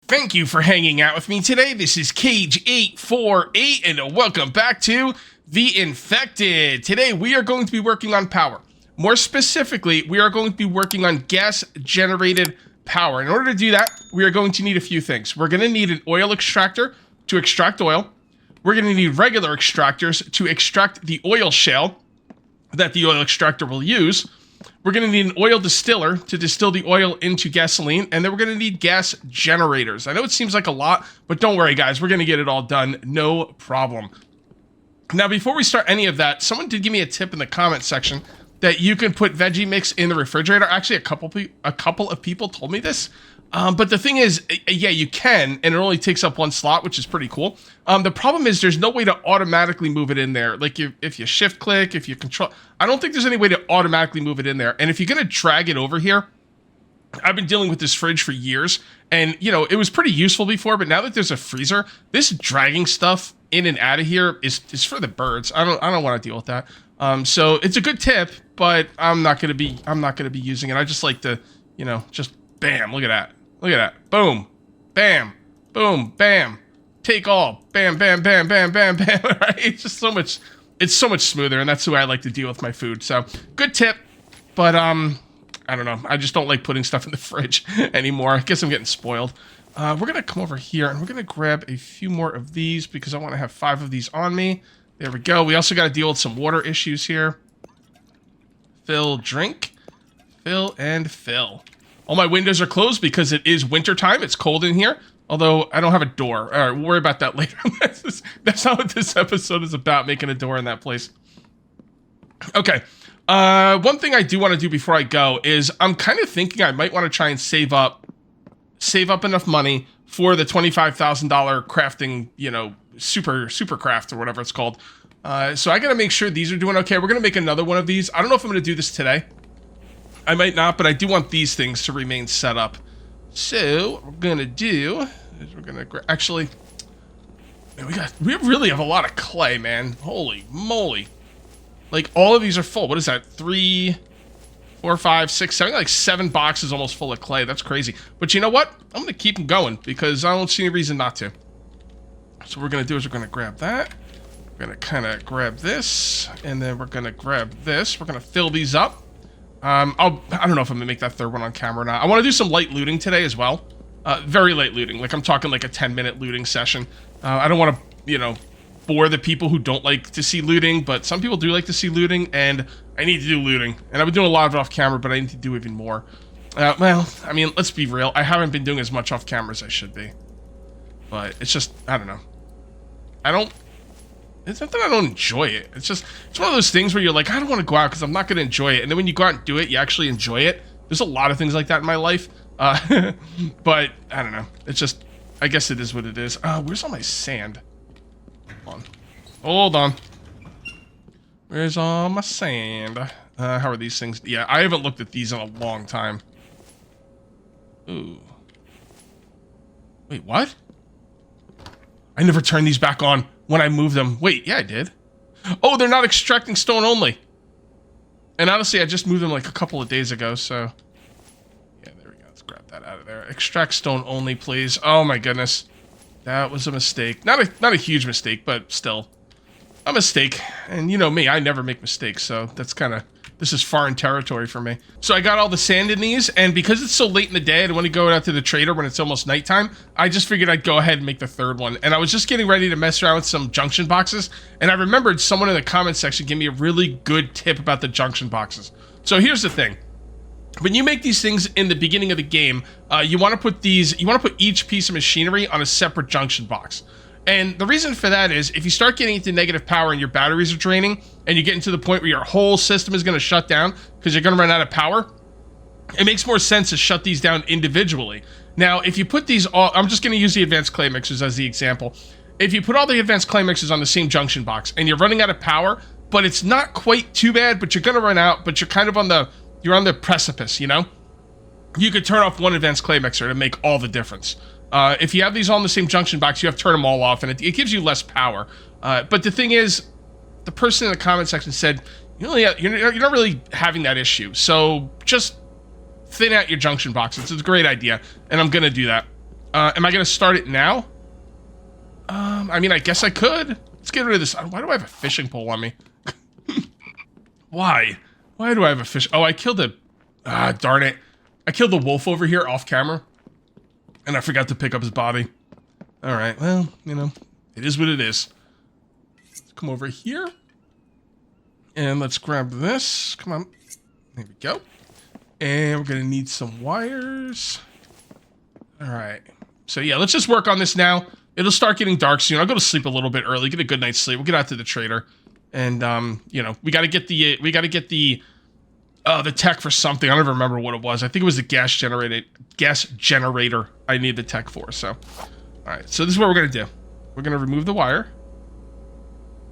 Thank you for hanging out with me today. This is Cage848, and welcome back to The Infected. Today, we are going to be working on power. More specifically, we are going to be working on gas-generated power. In order to do that, we are going to need a few things. We're going to need an oil extractor to extract oil. We're going to need regular extractors to extract the oil shale that the oil extractor will use. We're going to need an oil distiller to distill the oil into gasoline, and then we're going to need gas generators. I know it seems like a lot, but don't worry, guys. We're going to get it all done, no problem. Now, before we start any of that, someone did give me a tip in the comment section that you can put veggie mix in the refrigerator. Actually, a couple of people told me this. But the thing is, yeah, you can, and it only takes up one slot, which is pretty cool. The problem is there's no way to automatically move it in there. Like if you shift click, if you control, I don't think there's any way to automatically move it in there. And if you're going to drag it over here, I've been dealing with this fridge for years, and you know, it was pretty useful before, but now that there's a freezer, this dragging stuff in and out of here is for the birds. I don't want to deal with that. So it's a good tip, but I'm not going to be using it. I just like to, you know, just bam, look at that. Look at that. Boom. Bam. Boom. Bam. Take all. Bam, bam, bam, bam, bam, bam. Right? It's just so much, it's so much smoother, and that's the way I like to deal with my food. So, good tip. But, I don't know. I just don't like putting stuff in the fridge anymore. I guess I'm getting spoiled. We're going to come over here, and we're going to grab a few more of these because I want to have 5 of these on me. There we go. We also got to deal with some water issues here. Fill, drink. Fill, and fill. All my windows are closed because it is winter time. It's cold in here. Although I don't have a door. All right, we'll worry about that later. That's not what this episode is about, making a door in that place. Okay. One thing I do want to do before I go is I'm kind of thinking I might want to try and save up enough money for the $25,000 crafting, you know, super craft or whatever it's called. So I got to make sure these are doing okay. We're going to make another one of these. I don't know if I'm going to do this today. I might not, but I do want these things to remain set up. So what we're gonna do is we're gonna actually, man, we really have a lot of clay, man. Holy moly! Like all of these are full. What is that? 3, 4, 5, 6, 7, like 7 boxes almost full of clay. That's crazy. But you know what? I'm gonna keep them going because I don't see any reason not to. So what we're gonna do is we're gonna grab that. We're gonna kind of grab this, and then we're gonna grab this. We're gonna fill these up. I don't know if I'm gonna make that third one on camera or not. I want to do some light looting today as well. Very light looting. Like I'm talking like a 10-minute looting session. I don't want to, you know, bore the people who don't like to see looting, but some people do like to see looting, and I need to do looting. And I've been doing a lot of it off camera, but I need to do even more. Well, I mean, let's be real. I haven't been doing as much off camera as I should be. But it's just, I don't know. It's not that I don't enjoy it. It's one of those things where you're like, I don't want to go out because I'm not going to enjoy it. And then when you go out and do it, you actually enjoy it. There's a lot of things like that in my life. But I don't know. It's just, I guess it is what it is. Where's all my sand? Hold on. Where's all my sand? How are these things? Yeah, I haven't looked at these in a long time. Ooh. Wait, what? I never turned these back on when I move them. Wait, yeah, I did. Oh, they're not extracting stone only. And honestly, I just moved them like a couple of days ago, so. Yeah, there we go. Let's grab that out of there. Extract stone only, please. Oh my goodness. That was a mistake. Not a huge mistake, but still. A mistake. And you know me, I never make mistakes, so that's kind of, this is foreign territory for me. So I got all the sand in these, and because it's so late in the day, I don't want to go out to the trader when it's almost nighttime, I just figured I'd go ahead and make the third one. And I was just getting ready to mess around with some junction boxes, and I remembered someone in the comment section gave me a really good tip about the junction boxes. So here's the thing. When you make these things in the beginning of the game, you want to put each piece of machinery on a separate junction box. And the reason for that is if you start getting into negative power and your batteries are draining and you get into the point where your whole system is going to shut down because you're going to run out of power, it makes more sense to shut these down individually. Now, if you put these all, I'm just going to use the advanced clay mixers as the example. If you put all the advanced clay mixers on the same junction box and you're running out of power, but it's not quite too bad, but you're going to run out, but you're kind of on the precipice, you know? You could turn off one advanced clay mixer to make all the difference. If you have these all in the same junction box, you have to turn them all off, and it gives you less power. But the thing is, the person in the comment section said, you're not really having that issue. So just thin out your junction boxes. It's a great idea, and I'm going to do that. Am I going to start it now? I mean, I guess I could. Let's get rid of this. Why do I have a fishing pole on me? Why? Why do I have a fish? Oh, I killed a... Ah, darn it. I killed the wolf over here off camera. And I forgot to pick up his body. Alright, well, you know, it is what it is. Let's come over here. And let's grab this. Come on. There we go. And we're going to need some wires. Alright. So yeah, let's just work on this now. It'll start getting dark soon. I'll go to sleep a little bit early, get a good night's sleep. We'll get out to the trader. And, you know, we got to get the tech for something. I don't even remember what it was. I think it was the gas generator I need the tech for. So, all right. So this is what we're going to do. We're going to remove the wire.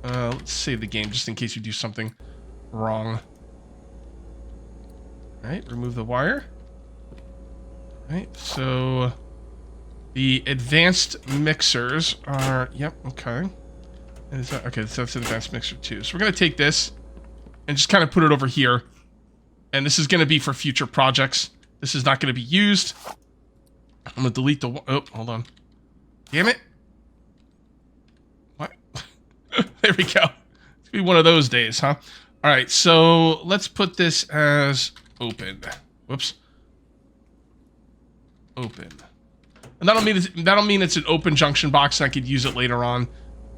Let's save the game just in case you do something wrong. All right. Remove the wire. All right. So the advanced mixers are, yep. Okay. And is that, okay. So that's an advanced mixer too. So we're going to take this and just kind of put it over here. And this is going to be for future projects. This is not going to be used. I'm going to delete the... Oh, hold on. Damn it. What? There we go. It's going to be one of those days, huh? All right, so let's put this as open. Whoops. Open. And that'll mean it's an open junction box and I could use it later on.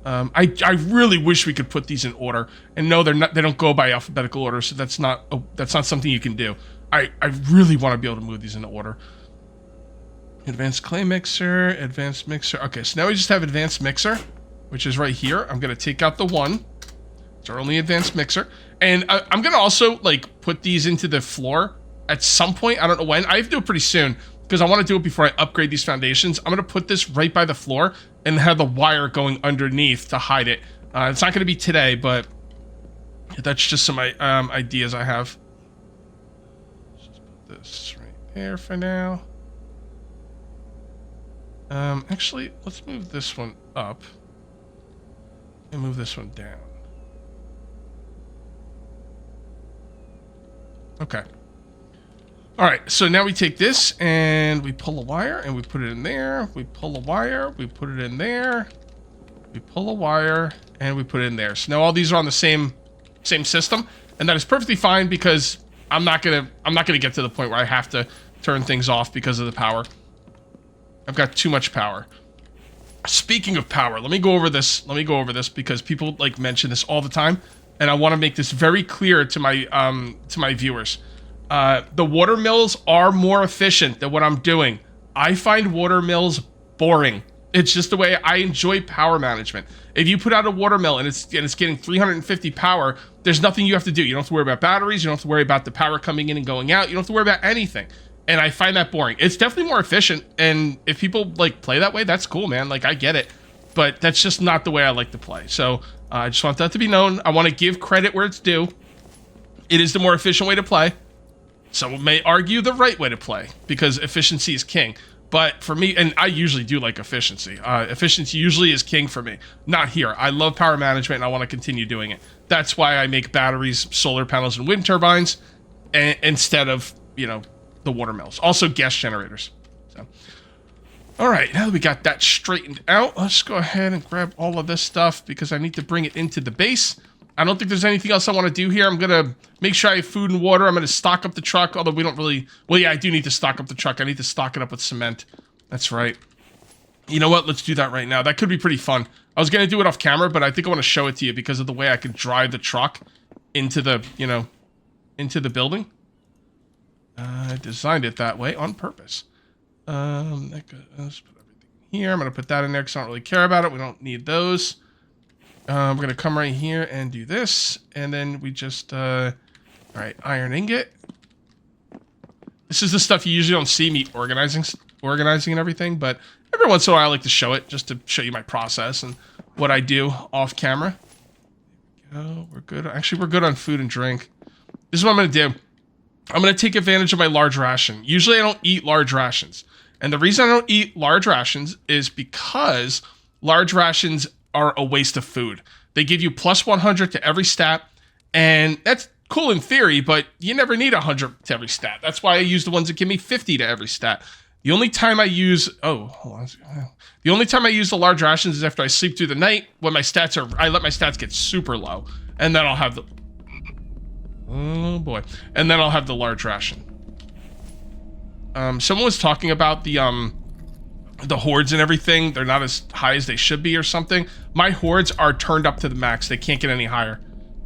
I really wish we could put these in order. And no, they don't go by alphabetical order, so that's not something you can do. I really want to be able to move these in order. Advanced clay mixer, advanced mixer. Okay, so now we just have advanced mixer, which is right here. I'm going to take out the one. It's our only advanced mixer. And I'm going to also, like, put these into the floor at some point. I don't know when. I have to do it pretty soon because I want to do it before I upgrade these foundations. I'm going to put this right by the floor and have the wire going underneath to hide it. It's not going to be today, but that's just some ideas I have. Let's just put this right there for now. Actually, let's move this one up and move this one down. Okay. All right, so now we take this and we pull a wire and we put it in there. We pull a wire, we put it in there. We pull a wire and we put it in there. So now all these are on the same system, and that is perfectly fine because I'm not gonna get to the point where I have to turn things off because of the power. I've got too much power. Speaking of power, let me go over this. Let me go over this because people like mention this all the time, and I want to make this very clear to my viewers. The water mills are more efficient than what I'm doing. I find water mills boring. It's just the way I enjoy power management. If you put out a water mill and it's getting 350 power, there's nothing you have to do. You don't have to worry about batteries. You don't have to worry about the power coming in and going out. You don't have to worry about anything. And I find that boring. It's definitely more efficient. And if people like play that way, that's cool, man. Like I get it, but that's just not the way I like to play. So I just want that to be known. I want to give credit where it's due. It is the more efficient way to play. Some may argue the right way to play because efficiency is king. But for me, and I usually do like efficiency. Efficiency usually is king for me. Not here. I love power management and I want to continue doing it. That's why I make batteries, solar panels, and wind turbines instead of, you know, the water mills. Also gas generators. So, all right, now that we got that straightened out, let's go ahead and grab all of this stuff because I need to bring it into the base. I don't think there's anything else I want to do here. I'm going to make sure I have food and water. I'm going to stock up the truck, although we don't really... Well, yeah, I do need to stock up the truck. I need to stock it up with cement. That's right. You know what? Let's do that right now. That could be pretty fun. I was going to do it off camera, but I think I want to show it to you because of the way I could drive the truck into the, you know, into the building. I designed it that way on purpose. Let's put everything here. I'm going to put that in there because I don't really care about it. We don't need those. We're going to come right here and do this. And then we just, all right, iron ingot. This is the stuff you usually don't see me organizing and everything. But every once in a while I like to show it just to show you my process and what I do off camera. There we go. We're good. Actually, we're good on food and drink. This is what I'm going to do. I'm going to take advantage of my large ration. Usually I don't eat large rations. And the reason I don't eat large rations is because large rations are a waste of food. They give you plus 100 to every stat, and that's cool in theory, but you never need 100 to every stat. That's why I use the ones that give me 50 to every stat. The only time I use... Oh, hold on. The only time I use the large rations is after I sleep through the night, when my stats are... I let my stats get super low. And then I'll have the... Oh, boy. And then I'll have the large ration. Someone was talking about the hordes and everything. They're not as high as they should be or something. My hordes are turned up to the max. They can't get any higher.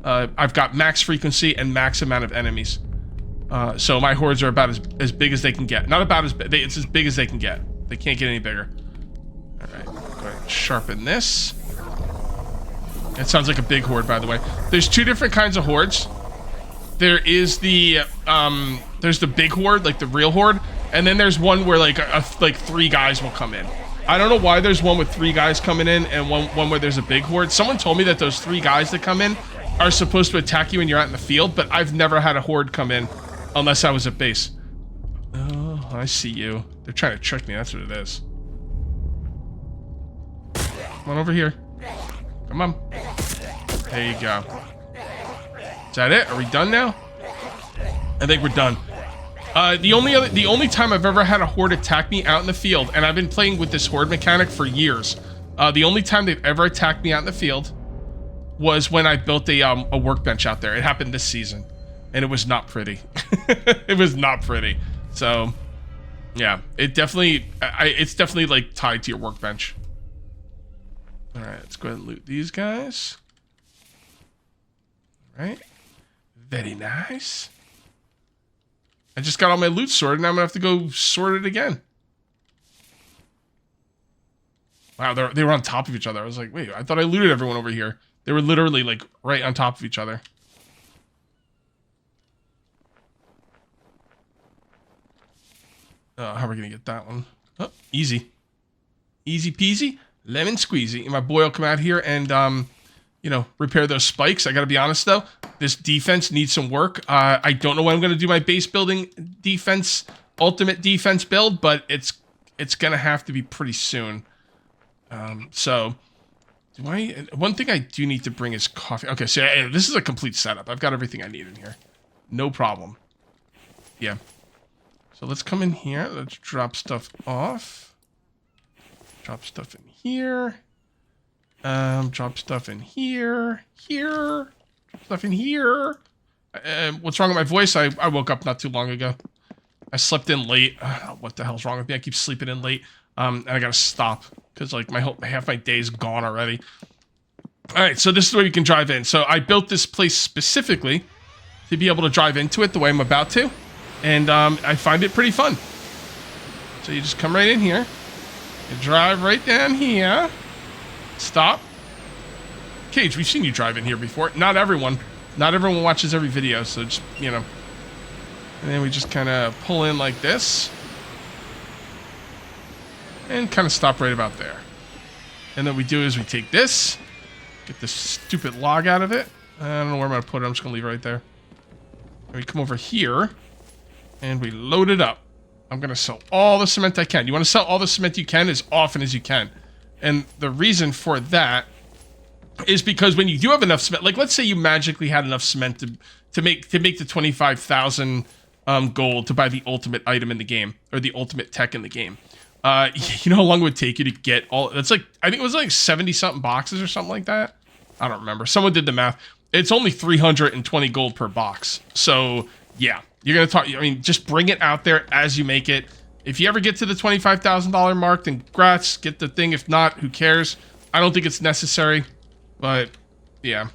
I've got max frequency and max amount of enemies. So my hordes are about as big as they can get. Not about as big. It's as big as they can get. They can't get any bigger. All right. Go ahead and sharpen this. It sounds like a big horde, by the way. There's two different kinds of hordes. There is there's the big horde, like the real horde, and then there's one where like three guys will come in. I don't know why there's one with three guys coming in and one where there's a big horde. Someone told me that those three guys that come in are supposed to attack you when you're out in the field, but I've never had a horde come in unless I was at base. Oh, I see you. They're trying to trick me. That's what it is. Come on over here. Come on. There you go. Is that it? Are we done now? I think we're done. The only time I've ever had a horde attack me out in the field, and I've been playing with this horde mechanic for years. The only time they've ever attacked me out in the field was when I built a workbench out there. It happened this season, and it was not pretty. It was not pretty. So, yeah, it's definitely like tied to your workbench. All right, let's go ahead and loot these guys. All right. Very nice. I just got all my loot sorted, and I'm gonna have to go sort it again. Wow, they were on top of each other. I was like, wait, I thought I looted everyone over here. They were literally like right on top of each other. How are we gonna get that one? Oh, easy. Easy peasy, lemon squeezy. And my boy will come out here and you know, repair those spikes. I gotta be honest though, this defense needs some work. I don't know when I'm gonna do my base building defense, ultimate defense build, but it's gonna have to be pretty soon. So, one thing I do need to bring is coffee. Okay, so this is a complete setup. I've got everything I need in here. No problem. Yeah. So let's come in here. Let's drop stuff off. Drop stuff in here. Drop stuff in here. Drop stuff in here. What's wrong with my voice? I woke up not too long ago. I slept in late. What the hell's wrong with me? I keep sleeping in late. And I gotta stop because like half my day is gone already. All right, so this is where you can drive in. So I built this place specifically to be able to drive into it the way I'm about to, and I find it pretty fun. So you just come right in here, you drive right down here, stop. Cage, we've seen you drive in here before. Not everyone watches every video, so just, you know. And then we just kind of pull in like this. And kind of stop right about there. And then what we do is we take this, get this stupid log out of it. I don't know where I'm going to put it. I'm just going to leave it right there. And we come over here, and we load it up. I'm going to sell all the cement I can. You want to sell all the cement you can as often as you can. And the reason for that is because when you do have enough cement, like let's say you magically had enough cement to make the 25,000 gold to buy the ultimate item in the game, or the ultimate tech in the game. You know how long it would take you to get all... That's like... I think it was like 70-something boxes or something like that. I don't remember. Someone did the math. It's only 320 gold per box. So, yeah. You're going to talk... I mean, just bring it out there as you make it. If you ever get to the $25,000 mark, then congrats. Get the thing. If not, who cares? I don't think it's necessary. But, yeah.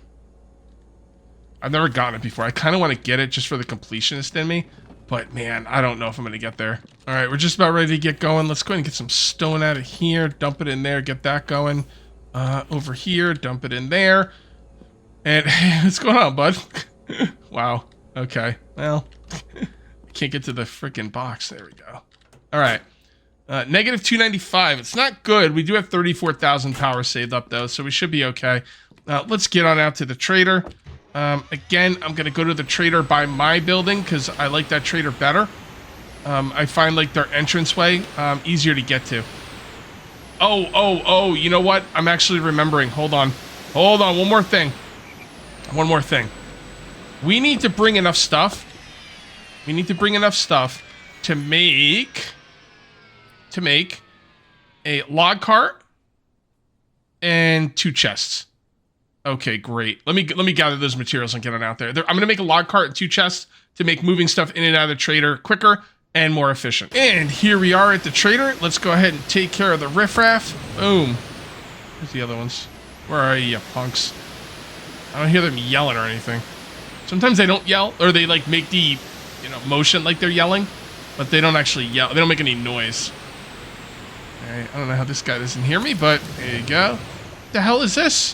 I've never gotten it before. I kind of want to get it just for the completionist in me. But, man, I don't know if I'm going to get there. All right, we're just about ready to get going. Let's go ahead and get some stone out of here. Dump it in there. Get that going. Over here. Dump it in there. And what's going on, bud? Wow. Okay. Well, can't get to the freaking box. There we go. All right. Negative 295. It's not good. We do have 34,000 power saved up, though, so we should be okay. Let's get on out to the trader. Again, I'm going to go to the trader by my building because I like that trader better. I find like their entranceway easier to get to. Oh, you know what? I'm actually remembering. Hold on. One more thing. We need to bring enough stuff. To make to make a log cart and 2 chests. Okay, great. Let me gather those materials and get it out there. I'm going to make a log cart and 2 chests to make moving stuff in and out of the trader quicker and more efficient. And here we are at the trader. Let's go ahead and take care of the riffraff. Boom. Where's the other ones? Where are you punks? I don't hear them yelling or anything. Sometimes they don't yell, or they like make the, motion like they're yelling, but they don't actually yell. They don't make any noise. All right, I don't know how this guy doesn't hear me, but there you go. What the hell is this?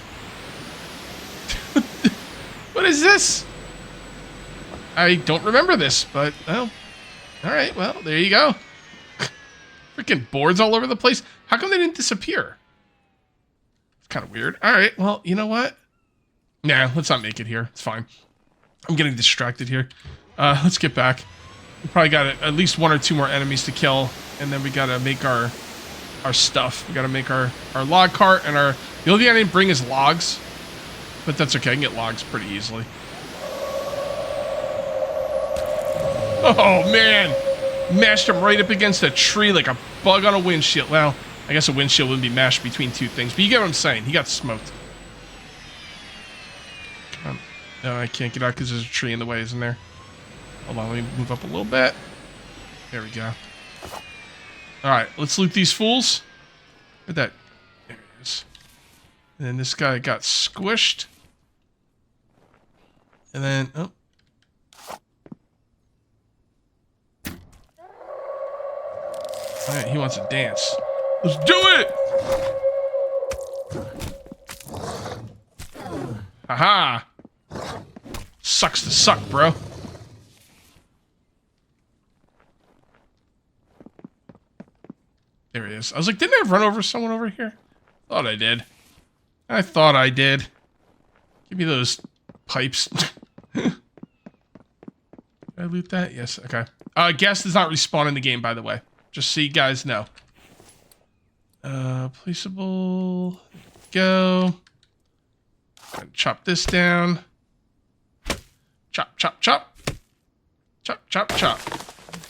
What is this? I don't remember this, but, well, all right, well, there you go. Freaking boards all over the place. How come they didn't disappear? It's kind of weird. All right, well, you know what? Nah, let's not make it here. It's fine. I'm getting distracted here. Let's get back. We probably got at least 1 or 2 more enemies to kill, and then we gotta make our stuff. We gotta make our log cart and our... The only thing I didn't bring is logs, but that's okay. I can get logs pretty easily. Oh, man. Mashed him right up against a tree like a bug on a windshield. Well, I guess a windshield wouldn't be mashed between 2 things, but you get what I'm saying. He got smoked. No, I can't get out because there's a tree in the way, isn't there? Hold on, let me move up a little bit. There we go. Alright, let's loot these fools. Where'd that... There he is. And then this guy got squished. And then... Oh. Alright, he wants to dance. Let's do it! Aha! Sucks to suck, bro. There he is. I was like, didn't I run over someone over here? Thought I did. I thought I did. Give me those pipes. Did I loot that? Yes, okay. Gas does not respawn in the game, by the way. Just so you guys know. Placeable. Go. Chop this down. Chop, chop, chop. Chop, chop, chop.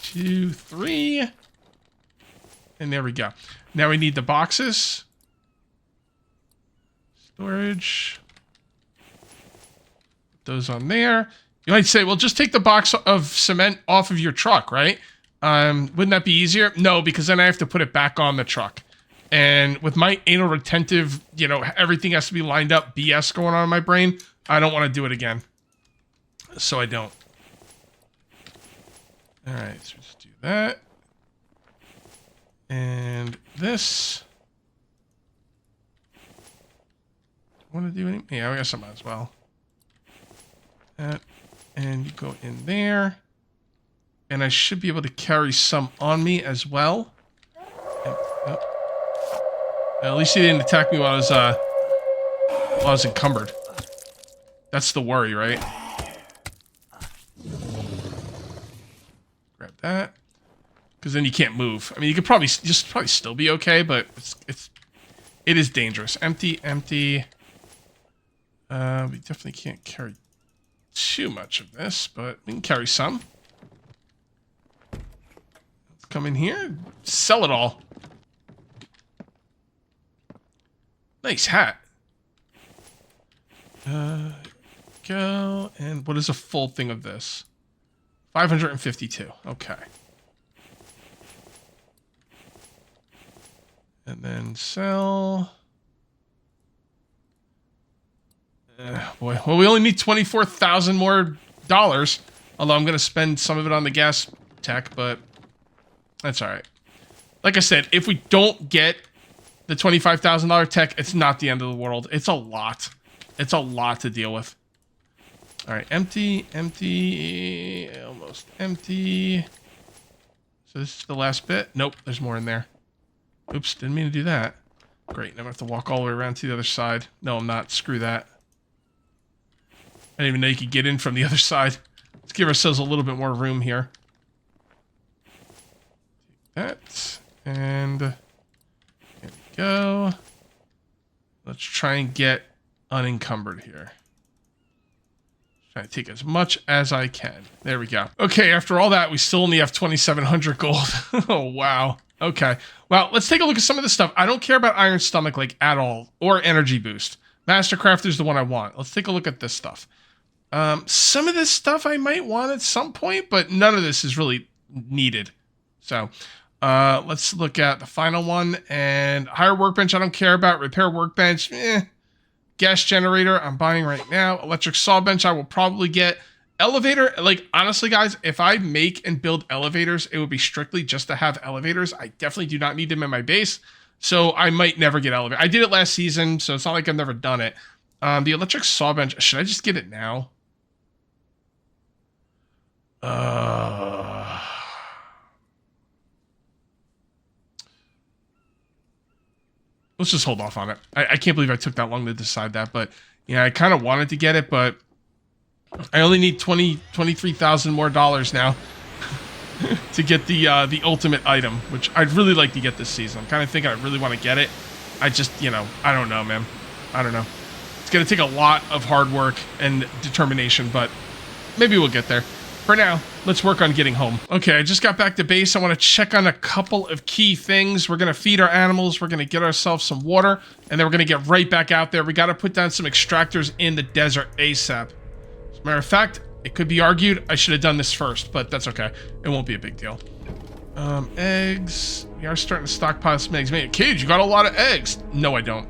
2, 3. And there we go. Now we need the boxes. Storage. Put those on there. You might say, well, just take the box of cement off of your truck, right? Wouldn't that be easier? No, because then I have to put it back on the truck. And with my anal retentive, everything has to be lined up BS going on in my brain, I don't want to do it again. So I don't. All right, so just do that. And this. Want to do any? Yeah, I guess I might as well. That. And you go in there. And I should be able to carry some on me as well. And, oh. At least he didn't attack me while I was encumbered. That's the worry, right? Grab that. Because then you can't move. I mean, you could probably still be okay, but it is dangerous. Empty, empty. We definitely can't carry too much of this, but we can carry some. Let's come in here, sell it all. Nice hat. Go, and what is a full thing of this? 552. Okay. And then sell. Boy, well, we only need 24,000 more dollars. Although I'm going to spend some of it on the gas tech, but that's all right. Like I said, if we don't get the $25,000 tech, it's not the end of the world. It's a lot. It's a lot to deal with. All right, empty, empty, almost empty. So this is the last bit. Nope, there's more in there. Oops, didn't mean to do that. Great, now I'm going to have to walk all the way around to the other side. No, I'm not. Screw that. I didn't even know you could get in from the other side. Let's give ourselves a little bit more room here. Take that, and there we go. Let's try and get unencumbered here. Try to take as much as I can. There we go. Okay, after all that, we still only have 2,700 gold. Oh, wow. Okay. Well, let's take a look at some of this stuff. I don't care about Iron Stomach, like, at all. Or Energy Boost. Mastercraft is the one I want. Let's take a look at this stuff. Some of this stuff I might want at some point, but none of this is really needed. So, let's look at the final one. And hire workbench, I don't care about. Repair workbench, Gas generator, I'm buying right now. Electric saw bench, I will probably get. Elevator, like, honestly, guys, if I make and build elevators, it would be strictly just to have elevators. I definitely do not need them in my base, so I might never get elevator. I did it last season, so it's not like I've never done it. The electric saw bench, should I just get it now? Let's just hold off on it. I can't believe I took that long to decide that, but yeah, I kind of wanted to get it, but I only need $23,000 more now to get the ultimate item, which I'd really like to get this season. I'm kind of thinking I really want to get it. I just, I don't know, man. I don't know. It's going to take a lot of hard work and determination, but maybe we'll get there. For now, let's work on getting home. Okay, I just got back to base. I want to check on a couple of key things. We're going to feed our animals. We're going to get ourselves some water, and then we're going to get right back out there. We got to put down some extractors in the desert ASAP. As a matter of fact, it could be argued I should have done this first, but that's okay. It won't be a big deal. Eggs. We are starting to stockpile some eggs. Man, Cage, you got a lot of eggs. No, I don't.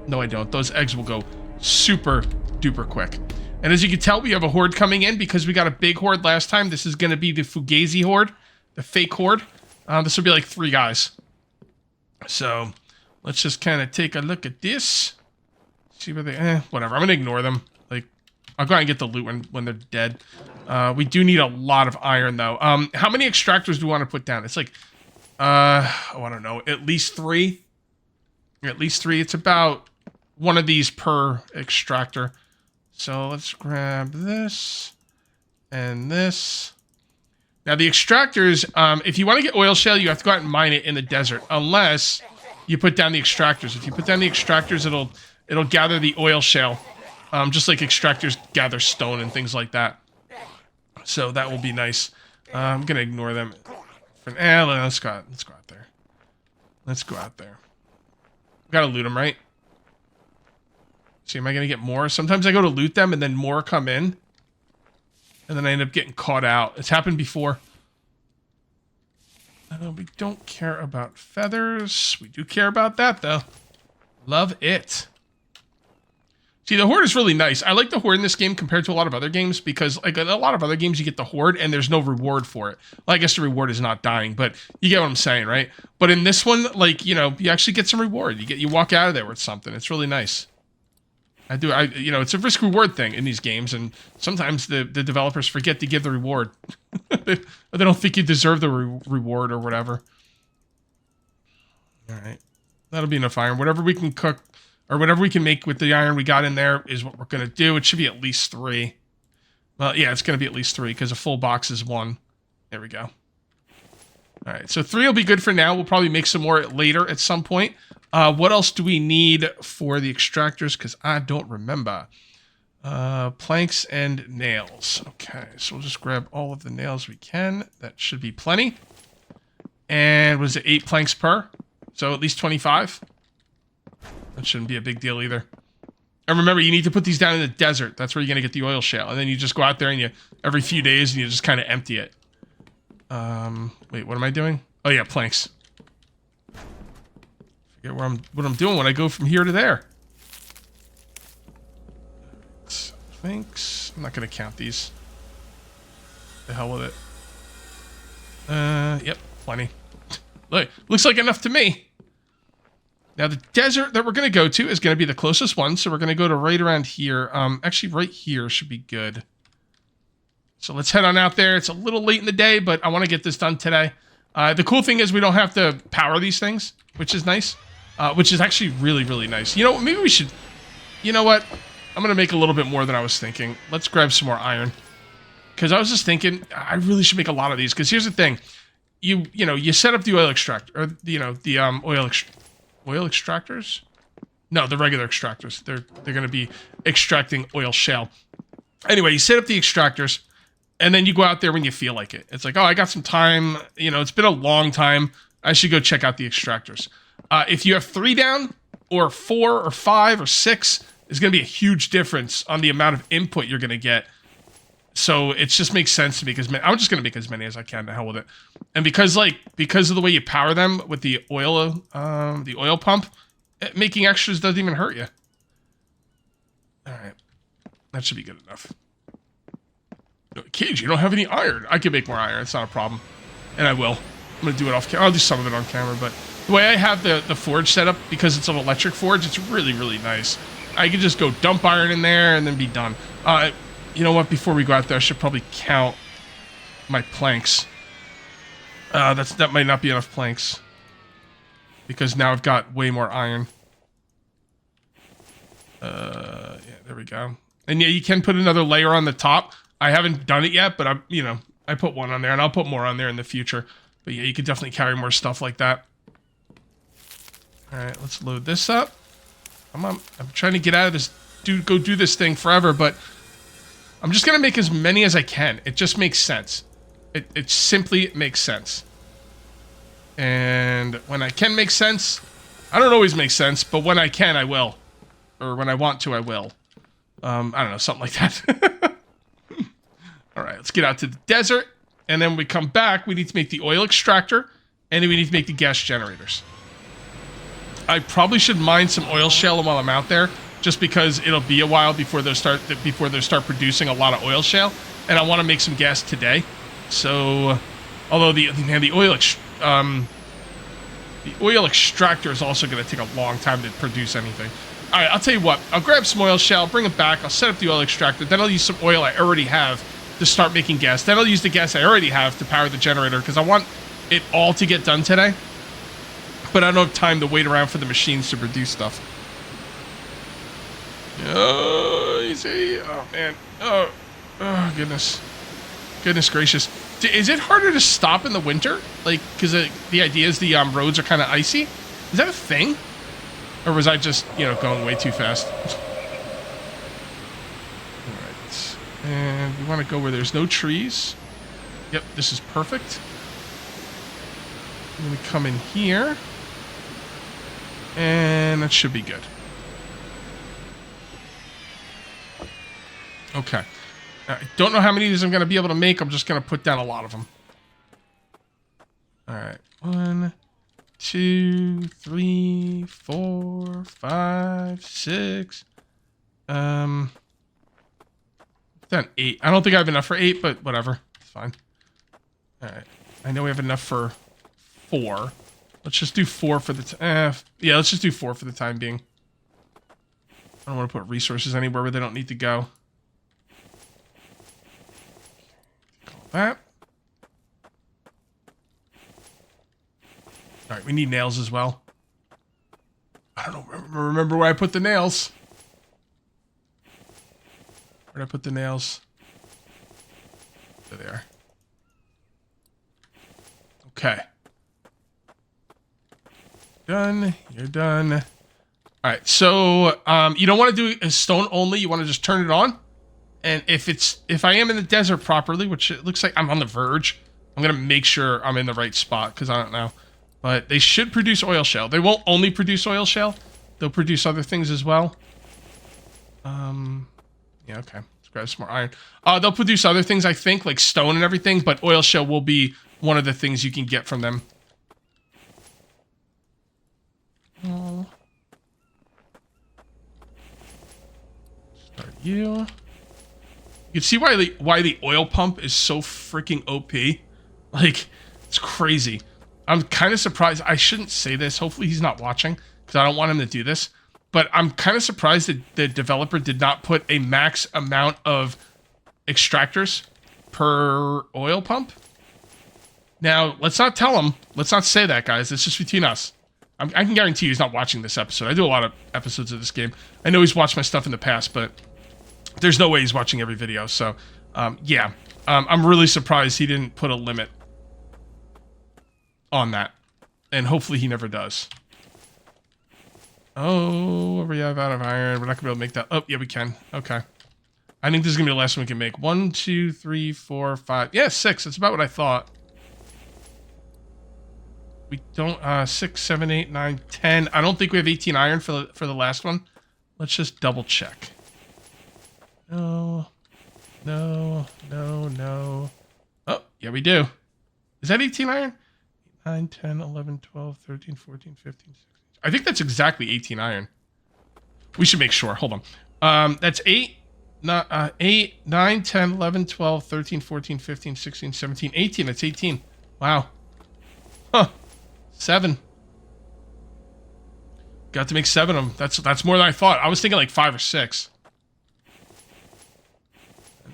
No, I don't. Those eggs will go super duper quick. And as you can tell, we have a horde coming in because we got a big horde last time. This is going to be the Fugazi horde, the fake horde. This will be like 3 guys. So let's just kind of take a look at this. See where they, whatever. I'm going to ignore them. Like, I'll go out and get the loot when they're dead. We do need a lot of iron, though. How many extractors do we want to put down? It's like, I don't know, at least 3. At least 3. It's about 1 of these per extractor. So let's grab this and this. Now the extractors, if you want to get oil shale, you have to go out and mine it in the desert, unless you put down the extractors. If you put down the extractors, it'll gather the oil shale, just like extractors gather stone and things like that. So that will be nice. I'm gonna ignore them. Let's go out there. Let's go out there. We gotta loot them, right? See, am I going to get more? Sometimes I go to loot them and then more come in. And then I end up getting caught out. It's happened before. We don't care about feathers. We do care about that, though. Love it. See, the horde is really nice. I like the horde in this game compared to a lot of other games because, like, a lot of other games, you get the horde and there's no reward for it. Well, I guess the reward is not dying, but you get what I'm saying, right? But in this one, like, you actually get some reward. You walk out of there with something. It's really nice. It's a risk reward thing in these games, and sometimes the developers forget to give the reward. they don't think you deserve the reward or whatever. All right, that'll be enough iron. Whatever we can cook, or whatever we can make with the iron we got in there is what we're gonna do. It should be at least 3. Well, yeah, it's gonna be at least 3 because a full box is 1. There we go. All right, so 3 will be good for now. We'll probably make some more later at some point. What else do we need for the extractors? Because I don't remember. Planks and nails. Okay, so we'll just grab all of the nails we can. That should be plenty. And was it 8 planks per? So at least 25. That shouldn't be a big deal either. And remember, you need to put these down in the desert. That's where you're going to get the oil shale. And then you just go out there and every few days and you just kind of empty it. Wait, what am I doing? Oh yeah, planks. Forget what I'm doing when I go from here to there. Planks. I'm not gonna count these. The hell with it. Yep, plenty. Look, looks like enough to me. Now the desert that we're gonna go to is gonna be the closest one, so we're gonna go to right around here. Actually, right here should be good. So let's head on out there. It's a little late in the day, but I want to get this done today. The cool thing is we don't have to power these things, which is nice. Which is actually really, really nice. You know, maybe we should... You know what? I'm going to make a little bit more than I was thinking. Let's grab some more iron. Because I was just thinking, I really should make a lot of these. Because here's the thing. You set up the oil extractor. Or, the oil extractors? No, the regular extractors. They're going to be extracting oil shale. Anyway, you set up the extractors. And then you go out there when you feel like it. It's like, oh, I got some time. It's been a long time. I should go check out the extractors. If you have 3 down, or 4, or 5, or 6, there's going to be a huge difference on the amount of input you're going to get. So it just makes sense to make as many. I'm just going to make as many as I can. To hell with it. And because of the way you power them with the oil pump, making extras doesn't even hurt you. All right, that should be good enough. Cage, you don't have any iron. I can make more iron. It's not a problem, and I will. I'm gonna do it off camera. I'll do some of it on camera, but the way I have the forge set up, because it's an electric forge, it's really, really nice. I can just go dump iron in there and then be done. You know what? Before we go out there, I should probably count my planks. That might not be enough planks, because now I've got way more iron. Yeah, there we go. And yeah, you can put another layer on the top. I haven't done it yet, but I put one on there, and I'll put more on there in the future. But yeah, you could definitely carry more stuff like that. All right, let's load this up. Come on, I'm trying to get out of this, go do this thing forever, but I'm just gonna make as many as I can. It just makes sense. It simply makes sense. And when I can make sense, I don't always make sense, but when I can, I will. Or when I want to, I will. I don't know, something like that. All right, let's get out to the desert. And then when we come back, we need to make the oil extractor. And then we need to make the gas generators. I probably should mine some oil shale while I'm out there, just because it'll be a while before they start producing a lot of oil shale. And I want to make some gas today. So, although the oil extractor is also going to take a long time to produce anything. All right, I'll tell you what. I'll grab some oil shale, bring it back. I'll set up the oil extractor. Then I'll use some oil I already have to start making gas. Then I'll use the gas I already have to power the generator, because I want it all to get done today. But I don't have time to wait around for the machines to produce stuff. Oh, easy. Oh, man. Oh, goodness. Goodness gracious. Is it harder to stop in the winter? Like, because the idea is the roads are kind of icy? Is that a thing? Or was I just, going way too fast? Alright. And we want to go where there's no trees. Yep, this is perfect. And then we come in here. And that should be good. Okay. I don't know how many of these I'm going to be able to make. I'm just going to put down a lot of them. Alright. 1, 2, 3, 4, 5, 6. Done 8. I don't think I have enough for 8, but whatever. It's fine. Alright. I know we have enough for 4. Let's just do 4 for the yeah, let's just do 4 for the time being. I don't want to put resources anywhere where they don't need to go. Call that. Alright, we need nails as well. I don't remember where I put the nails. Where did I put the nails? There they are. Okay. Done. You're done. All right. So you don't want to do a stone only. You want to just turn it on. And if I am in the desert properly, which it looks like I'm on the verge, I'm gonna make sure I'm in the right spot, because I don't know. But they should produce oil shale. They won't only produce oil shale. They'll produce other things as well. Yeah. Okay. Let's grab some more iron. They'll produce other things, I think, like stone and everything. But oil shale will be one of the things you can get from them. Oh. Start you. You can see why the oil pump is so freaking OP. Like, it's crazy. I'm kind of surprised. I shouldn't say this. Hopefully he's not watching, because I don't want him to do this. But I'm kind of surprised that the developer did not put a max amount of extractors per oil pump. Now, let's not tell him. Let's not say that, guys. It's just between us. I can guarantee you he's not watching this episode. I do a lot of episodes of this game. I know he's watched my stuff in the past, but there's no way he's watching every video. So, yeah. I'm really surprised he didn't put a limit on that. And hopefully he never does. Oh, we have out of iron. We're not going to be able to make that. Oh, yeah, we can. Okay. I think this is going to be the last one we can make. 1, 2, 3, 4, 5. Yeah, 6. That's about what I thought. We don't, 6, 7, 8, 9, 10. I don't think we have 18 iron for the last one. Let's just double check. No. No. Oh, yeah, we do. Is that 18 iron? 9, 10, 11, 12, 13, 14, 15, 16. I think that's exactly 18 iron. We should make sure. Hold on. That's 8, 9, 10, 11, 12, 13, 14, 15, 16, 17, 18. That's 18. Wow. Huh. 7. Got to make 7 of them. That's more than I thought. I was thinking like 5 or 6.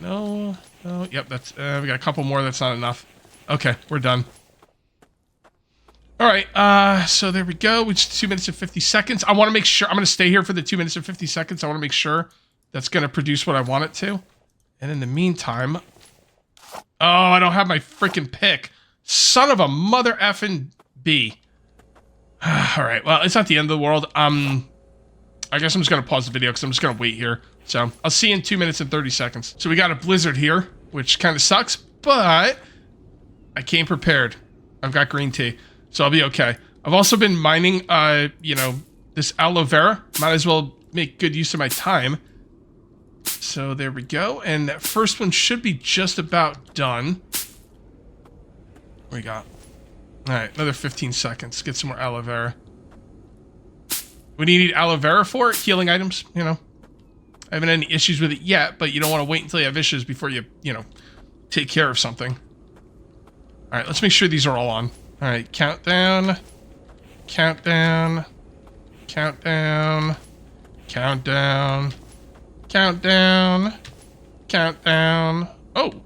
No. Yep, that's we got a couple more. That's not enough. Okay, we're done. All right, so there we go. It's 2 minutes and 50 seconds. I want to make sure, I'm going to stay here for the 2 minutes and 50 seconds. I want to make sure that's going to produce what I want it to. And in the meantime, oh, I don't have my freaking pick. Son of a mother effing bee. All right, well, it's not the end of the world. I guess I'm just going to pause the video because I'm just going to wait here. So I'll see you in 2 minutes and 30 seconds. So we got a blizzard here, which kind of sucks, but I came prepared. I've got green tea. So I'll be okay. I've also been mining, this aloe vera. Might as well make good use of my time. So there we go. And that first one should be just about done. What we got? All right, another 15 seconds. Get some more aloe vera. What do you need aloe vera for? Healing items, I haven't had any issues with it yet, but you don't want to wait until you have issues before you take care of something. All right, let's make sure these are all on. All right, countdown, countdown, countdown, countdown, countdown, countdown. Oh,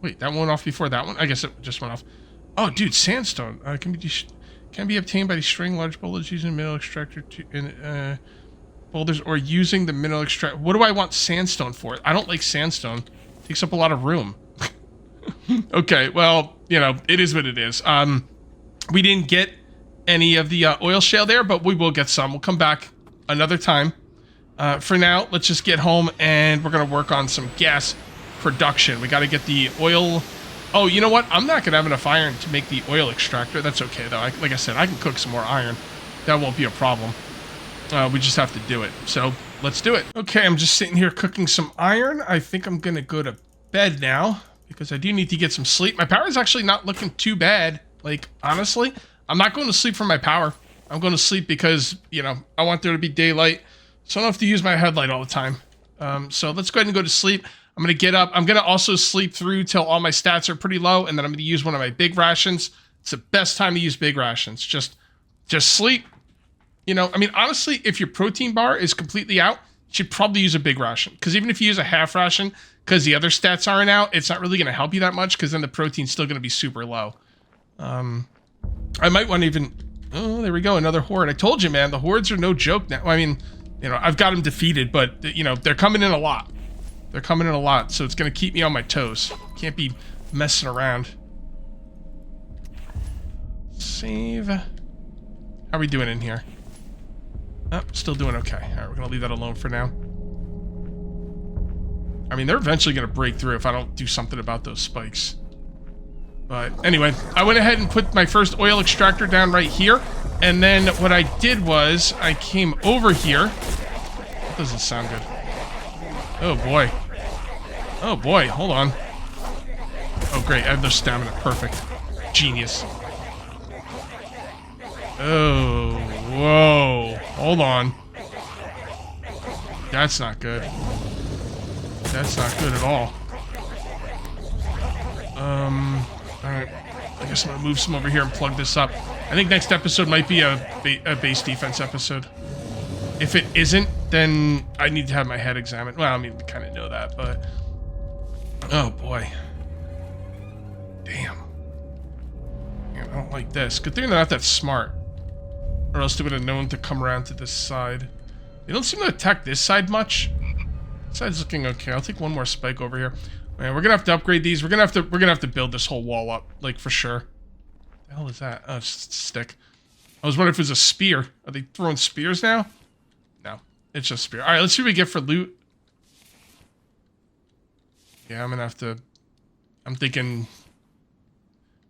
wait, that one went off before that one? I guess it just went off. Oh, dude, sandstone can be obtained by destroying large boulders using mineral extractor in boulders or using the mineral extractor. What do I want sandstone for? I don't like sandstone. It takes up a lot of room. Okay, well, it is what it is. We didn't get any of the oil shale there, but we will get some. We'll come back another time. For now, let's just get home and we're going to work on some gas production. We got to get the oil. Oh, you know what? I'm not going to have enough iron to make the oil extractor. That's okay, though. Like I said, I can cook some more iron. That won't be a problem. We just have to do it. So let's do it. Okay, I'm just sitting here cooking some iron. I think I'm going to go to bed now because I do need to get some sleep. My power is actually not looking too bad. Like, honestly, I'm not going to sleep for my power. I'm going to sleep because, I want there to be daylight. So I don't have to use my headlight all the time. So let's go ahead and go to sleep. I'm going to get up. I'm going to also sleep through till all my stats are pretty low. And then I'm going to use one of my big rations. It's the best time to use big rations. Just sleep. Honestly, if your protein bar is completely out, you should probably use a big ration. Because even if you use a half ration, because the other stats aren't out, it's not really going to help you that much. Because then the protein's still going to be super low. I might want to even... Oh, there we go. Another horde. I told you, man. The hordes are no joke now. I've got them defeated, but, they're coming in a lot. They're coming in a lot, so it's going to keep me on my toes. Can't be messing around. Save. How are we doing in here? Oh, still doing okay. All right, we're going to leave that alone for now. They're eventually going to break through if I don't do something about those spikes. But anyway, I went ahead and put my first oil extractor down right here. And then what I did was I came over here. That doesn't sound good. Oh boy. Oh boy, hold on. Oh great, I have no stamina. Perfect. Genius. Oh, whoa. Hold on. That's not good. That's not good at all. Alright. I guess I'm gonna move some over here and plug this up. I think next episode might be a base defense episode. If it isn't, then I need to have my head examined. Well, we kind of know that, but... Oh, boy. Damn. Man, I don't like this. Good thing they're not that smart. Or else they would have known to come around to this side. They don't seem to attack this side much. This side's looking okay. I'll take one more spike over here. Man, we're gonna have to upgrade these. We're gonna have to build this whole wall up, like, for sure. What the hell is that? Oh, it's just a stick. I was wondering if it was a spear. Are they throwing spears now? No, it's just a spear. All right, let's see what we get for loot. Yeah, I'm gonna have to... I'm thinking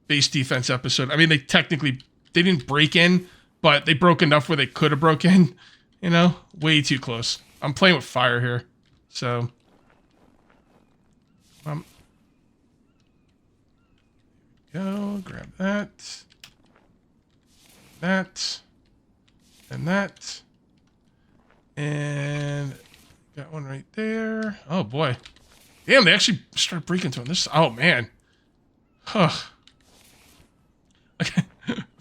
base defense episode. They technically didn't break in, but they broke enough where they could have broke in. You know, way too close. I'm playing with fire here, so go grab that, and that, and got one right there. Oh boy, damn! They actually started breaking through this. Oh man, huh? Okay,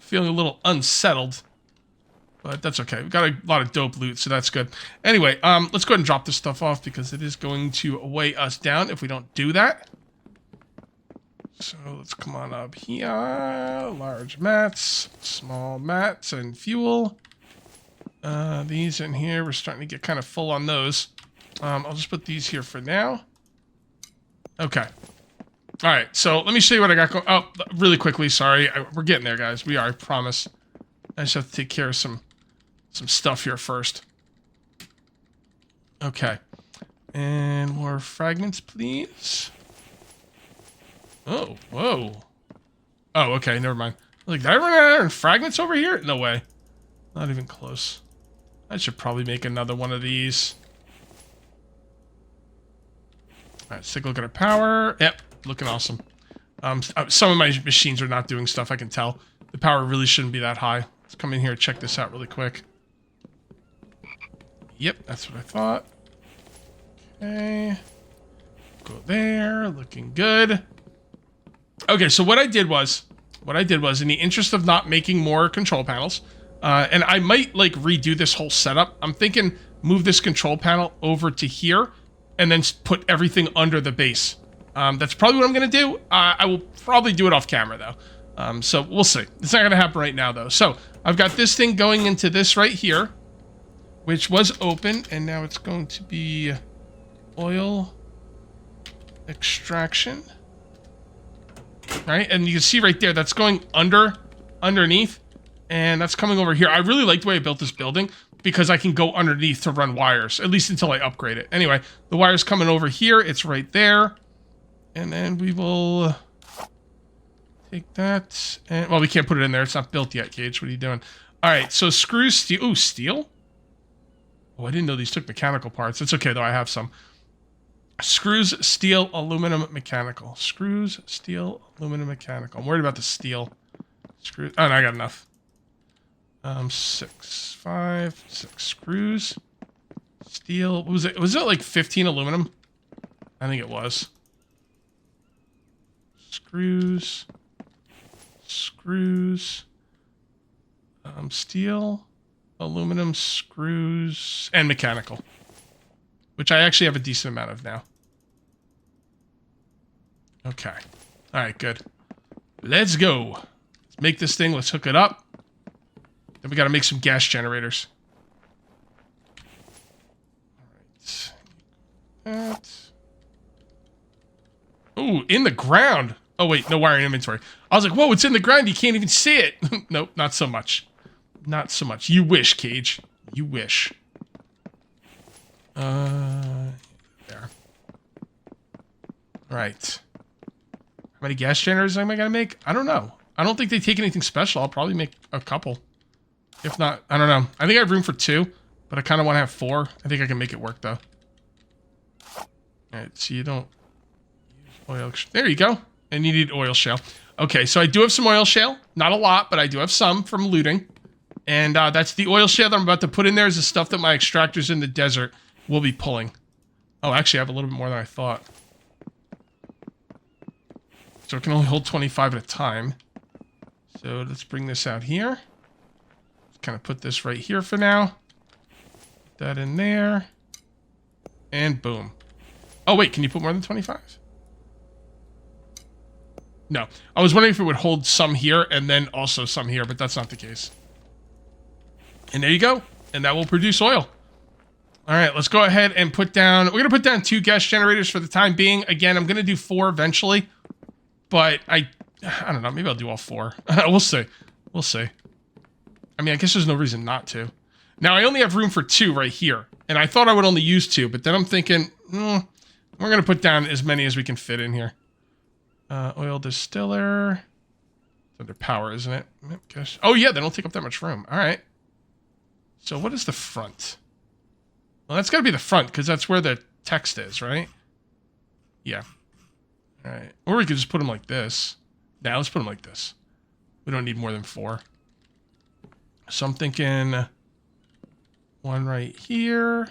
feeling a little unsettled. But that's okay. We've got a lot of dope loot, so that's good. Anyway, let's go ahead and drop this stuff off because it is going to weigh us down if we don't do that. So let's come on up here. Large mats, small mats, and fuel. These in here, we're starting to get kind of full on those. I'll just put these here for now. Okay. All right, so let me show you what I got going. Oh, really quickly, sorry. We're getting there, guys. We are, I promise. I just have to take care of some stuff here first. Okay. And more fragments, please. Oh, whoa. Oh, okay, never mind. Like, did I run out of fragments over here? No way. Not even close. I should probably make another one of these. All right, let's take a look at our power. Yep, looking awesome. Some of my machines are not doing stuff, I can tell. The power really shouldn't be that high. Let's come in here and check this out really quick. Yep, that's what I thought. Okay. Go there, looking good. Okay, so what I did was, in the interest of not making more control panels, and I might, like, redo this whole setup. I'm thinking move this control panel over to here, and then put everything under the base. That's probably what I'm going to do. I will probably do it off camera, though. So we'll see. It's not going to happen right now, though. So I've got this thing going into this right here, which was open, and now it's going to be oil extraction. All right, and you can see right there, that's going underneath, and that's coming over here. I really like the way I built this building because I can go underneath to run wires, at least until I upgrade it. Anyway, the wire's coming over here. It's right there. And then we will take that, and, well, we can't put it in there. It's not built yet, Cage. What are you doing? All right, so screws, steel. Ooh, steel? Oh, I didn't know these took mechanical parts. It's okay, though. I have some. Screws, steel, aluminum, mechanical. Screws, steel, aluminum, mechanical. I'm worried about the steel. Screws. Oh, no, I got enough. 6 screws. Steel. What was it? Was it like 15 aluminum? I think it was. Screws. Screws. Steel, aluminum, screws, and mechanical. Which I actually have a decent amount of now. Okay. Alright, good. Let's go. Let's make this thing. Let's hook it up. Then we gotta make some gas generators. Alright. Ooh, in the ground. Oh, wait. No wire in inventory. I was like, whoa, it's in the ground. You can't even see it. Nope, not so much. Not so much. You wish, Cage. You wish. There. Right. How many gas generators am I gonna make? I don't know. I don't think they take anything special. I'll probably make a couple. If not, I don't know. I think I have room for 2, but I kind of want to have 4. I think I can make it work, though. Alright, so you don't use oil. There you go. And you need oil shale. Okay, so I do have some oil shale. Not a lot, but I do have some from looting. And that's the oil shale that I'm about to put in there is the stuff that my extractors in the desert will be pulling. Oh, actually, I have a little bit more than I thought. So it can only hold 25 at a time. So let's bring this out here. Kind of put this right here for now. Put that in there. And boom. Oh, wait, can you put more than 25? No. I was wondering if it would hold some here and then also some here, but that's not the case. And there you go. And that will produce oil. All right, let's go ahead and put down... We're going to put down 2 gas generators for the time being. Again, I'm going to do 4 eventually. But I don't know. Maybe I'll do all 4. We'll see. We'll see. I mean, I guess there's no reason not to. Now, I only have room for 2 right here. And I thought I would only use 2. But then I'm thinking, we're going to put down as many as we can fit in here. Oil distiller. under power, isn't it? Gosh. Oh, yeah, they don't take up that much room. All right. So what is the front? Well, that's got to be the front, because that's where the text is, right? Yeah. All right. Or we could just put them like this. Now, let's put them like this. We don't need more than 4. So I'm thinking one right here.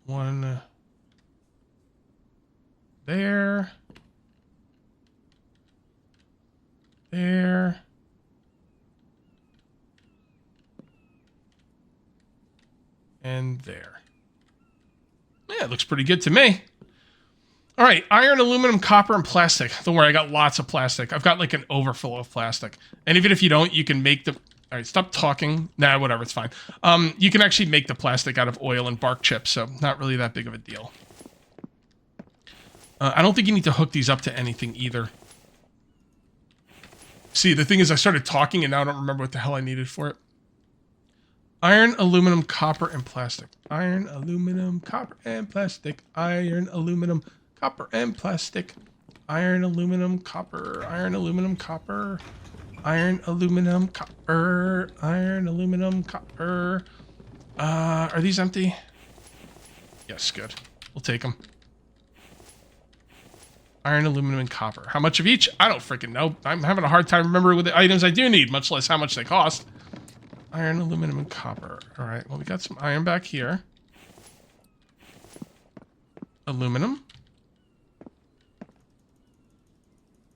One there. There. And there. Yeah, it looks pretty good to me. All right, iron, aluminum, copper, and plastic. Don't worry, I got lots of plastic. I've got like an overflow of plastic. And even if you don't, you can make the... All right, stop talking. Nah, whatever, it's fine. You can actually make the plastic out of oil and bark chips, so not really that big of a deal. I don't think you need to hook these up to anything either. See, the thing is I started talking and now I don't remember what the hell I needed for it. Iron, aluminum, copper, and plastic. Iron, aluminum, copper, and plastic. Iron, aluminum, copper, and plastic. Iron, aluminum, copper. Iron, aluminum, copper. Iron, aluminum, copper. Iron, aluminum, copper. Are these empty? Yes, good. We'll take them. Iron, aluminum, and copper. How much of each? I don't freaking know. I'm having a hard time remembering what the items I do need, much less how much they cost. Iron, aluminum, and copper. All right, well, we got some iron back here. Aluminum.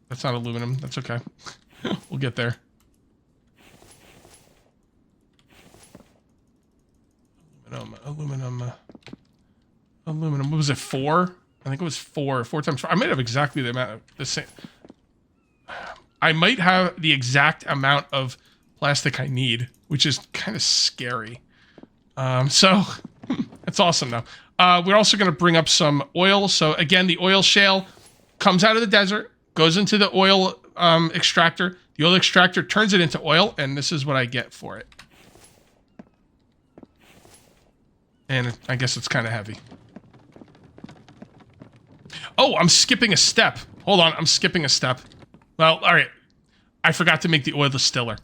That's not aluminum. That's okay. We'll get there. Aluminum. What was it, 4? I think it was 4. 4 times 4. I might have exactly the amount of the same. I might have the exact amount of plastic I need, which is kind of scary. So that's awesome though. We're also going to bring up some oil. So again, the oil shale comes out of the desert, goes into the oil extractor. The oil extractor turns it into oil, and this is what I get for it. And I guess it's kind of heavy. Oh, I'm skipping a step. Hold on, I'm skipping a step. Well, all right. I forgot to make the oil distiller.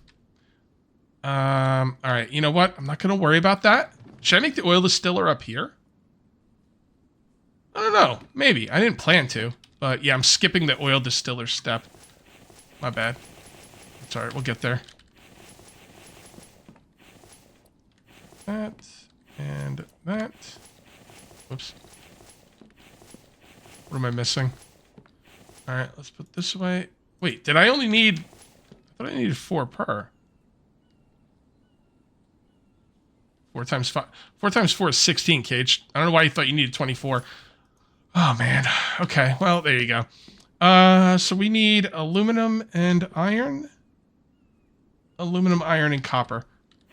All right, you know what? I'm not going to worry about that. Should I make the oil distiller up here? I don't know. Maybe. I didn't plan to. But yeah, I'm skipping the oil distiller step. My bad. It's all right. We'll get there. That and that. Whoops. What am I missing? All right, let's put this away. Wait, did I only need... I thought I needed 4 per. 4 times 5. 4 times 4 is 16, Cage. I don't know why you thought you needed 24. Oh, man. Okay, well, there you go. So we need aluminum and iron. Aluminum, iron, and copper.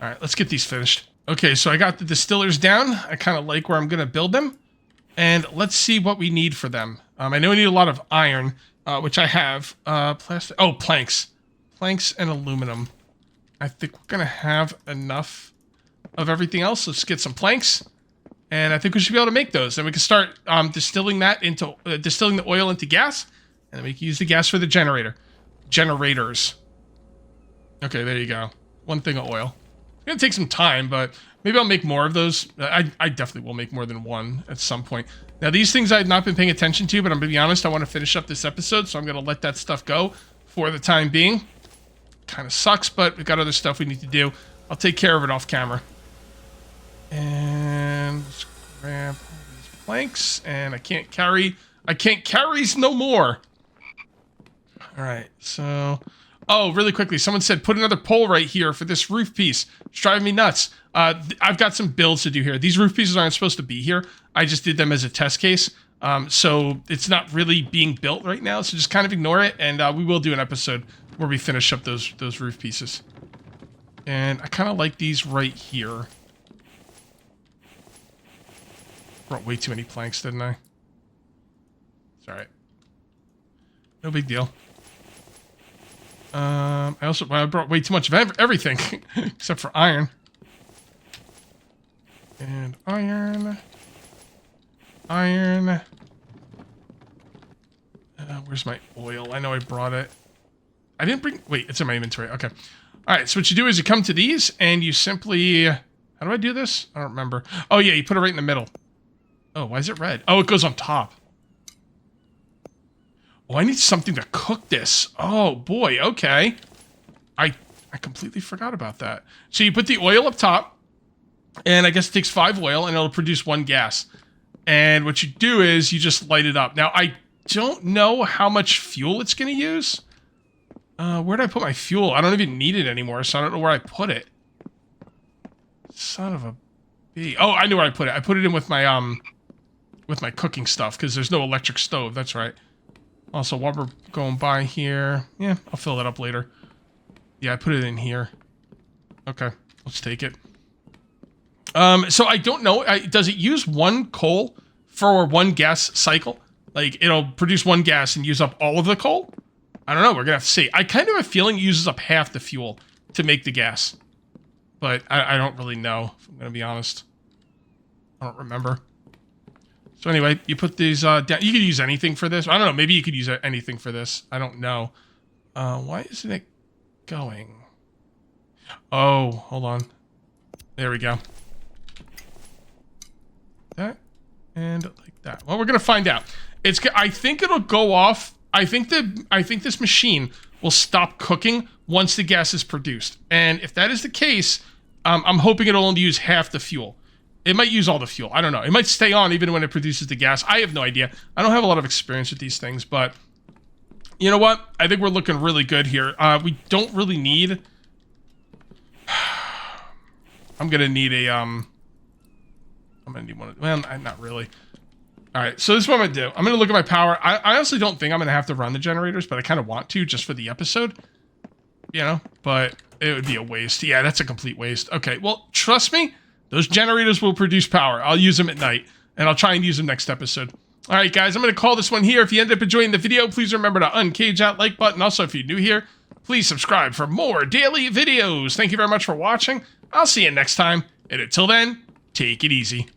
All right, let's get these finished. Okay, so I got the distillers down. I kind of like where I'm going to build them. And let's see what we need for them. I know we need a lot of iron, which I have. Plastic. Oh, planks. Planks and aluminum. I think we're going to have enough of everything else. Let's get some planks. And I think we should be able to make those. Then we can start distilling that into distilling the oil into gas. And then we can use the gas for the generator. Generators. Okay, there you go. 1 thing of oil. It's going to take some time, but maybe I'll make more of those. I definitely will make more than 1 at some point. Now, these things I had not been paying attention to, but I'm going to be honest, I want to finish up this episode, so I'm going to let that stuff go for the time being. Kind of sucks, but we've got other stuff we need to do. I'll take care of it off camera. And let's grab all these planks, and I can't carries no more. All right, so... Oh, really quickly, someone said, put another pole right here for this roof piece. It's driving me nuts. I've got some builds to do here. These roof pieces aren't supposed to be here. I just did them as a test case. So it's not really being built right now, so just kind of ignore it, and we will do an episode where we finish up those roof pieces. And I kind of like these right here. Brought way too many planks, didn't I? It's alright. No big deal. I brought way too much of everything, except for iron. And iron. Iron. Where's my oil? I know I brought it. I didn't bring... Wait, it's in my inventory. Okay. All right, so what you do is you come to these, and you simply... How do I do this? I don't remember. Oh, yeah, you put it right in the middle. Oh, why is it red? Oh, it goes on top. Oh, I need something to cook this. Oh, boy, okay. I completely forgot about that. So you put the oil up top, and I guess it takes 5 oil, and it'll produce 1 gas. And what you do is you just light it up. Now, I don't know how much fuel it's going to use. Where did I put my fuel? I don't even need it anymore, so I don't know where I put it. Son of a bee. Oh, I knew where I put it. I put it in with my cooking stuff, because there's no electric stove. That's right. Also, while we're going by here... Yeah, I'll fill that up later. Yeah, I put it in here. Okay, let's take it. So I don't know. Does it use 1 coal for 1 gas cycle? Like, it'll produce 1 gas and use up all of the coal? I don't know. We're going to have to see. I kind of have a feeling it uses up half the fuel to make the gas. But I don't really know, if I'm going to be honest. I don't remember. So anyway, you put these down. You could use anything for this. I don't know. Maybe you could use anything for this. I don't know. Why isn't it going? Oh, hold on. There we go. That and like that. Well, we're gonna find out. I think it'll go off. I think this machine will stop cooking once the gas is produced. And if that is the case, I'm hoping it'll only use half the fuel. It might use all the fuel. I don't know. It might stay on even when it produces the gas. I have no idea. I don't have a lot of experience with these things, but you know what? I think we're looking really good here. We don't really need... I'm gonna need a, I'm gonna need one of... Well, not really. Alright, so this is what I'm gonna do. I'm gonna look at my power. I honestly don't think I'm gonna have to run the generators, but I kind of want to, just for the episode. You know? But it would be a waste. Yeah, that's a complete waste. Okay, well, trust me, those generators will produce power. I'll use them at night, and I'll try and use them next episode. Alright, guys, I'm gonna call this one here. If you end up enjoying the video, please remember to uncage that like button. Also, if you're new here, please subscribe for more daily videos. Thank you very much for watching. I'll see you next time, and until then, take it easy.